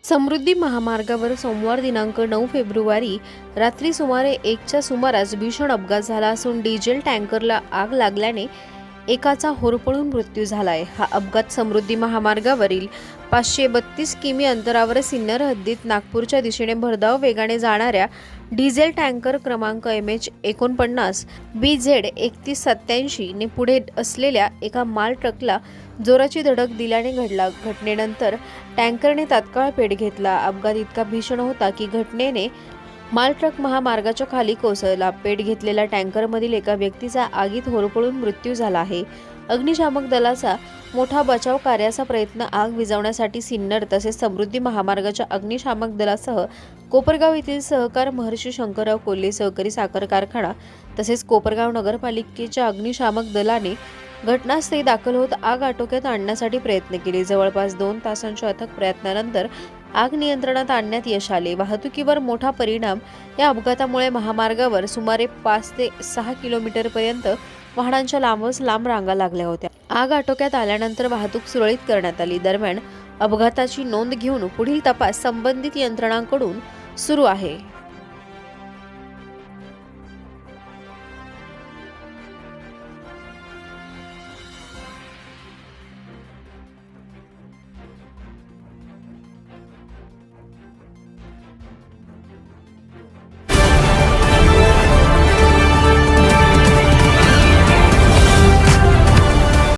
समृद्धी महामार्गावर सोमवार दिनांक 9 फेब्रुवारी रात्री सुमारे 1च्या सुमारास भीषण अपघात झाला असून डिझेल टँकरला आग लागल्याने एकाचा होरपळून मृत्यू झालाय। हा अपघात समृद्धी महामार्गावरील 532 किमी अंतरावर सिन्नर हद्दीत नागपूरच्या दिशेने भरधाव वेगाने जाणाऱ्या डिझेल टँकर क्रमांक MH49 BZ 3187 ने पुढे असलेल्या एका माल ट्रकला जोराची धडक दिल्याने घडला। घटनेनंतर टँकरने तात्काळ पेट घेतला। अपघात इतका भीषण होता की घटनेने माल ट्रक महामार्गाच्या खाली कोसळला। पेट घेतलेल्या टँकरमधील एका व्यक्तीचा आगीत होरपळून मृत्यू झाला आहे। अग्निशामक दलाचा मोठा बचाव कार्याचा प्रयत्न आग विझवण्यासाठी सिन्नर तसेच समृद्धी महामार्गाच्या अग्निशामक दलासह कोपरगाव येथील सहकार महर्षी शंकरराव कोल्हे सहकारी साखर कारखाना तसेच कोपरगाव नगरपालिकेच्या अग्निशामक दलाने घटनास्थळी दाखल होत आग आटोक्यात आणण्यासाठी प्रयत्न केले। जवळपास 2 तासांच्या अथक प्रयत्नानंतर आग नियंत्रणात आणण्यात यश आले। वाहतुकीवर मोठा परिणाम या अपघातामुळे महामार्गावर सुमारे 5 ते 6 किलोमीटर पर्यंत वाहनांच्या लांबच लांब रांगा लागल्या होत्या। आग आटोक्यात आल्यानंतर वाहतूक सुरळीत करण्यात आली। दरम्यान अपघाताची नोंद घेऊन पुढील तपास संबंधित यंत्रणांकडून सुरू आहे।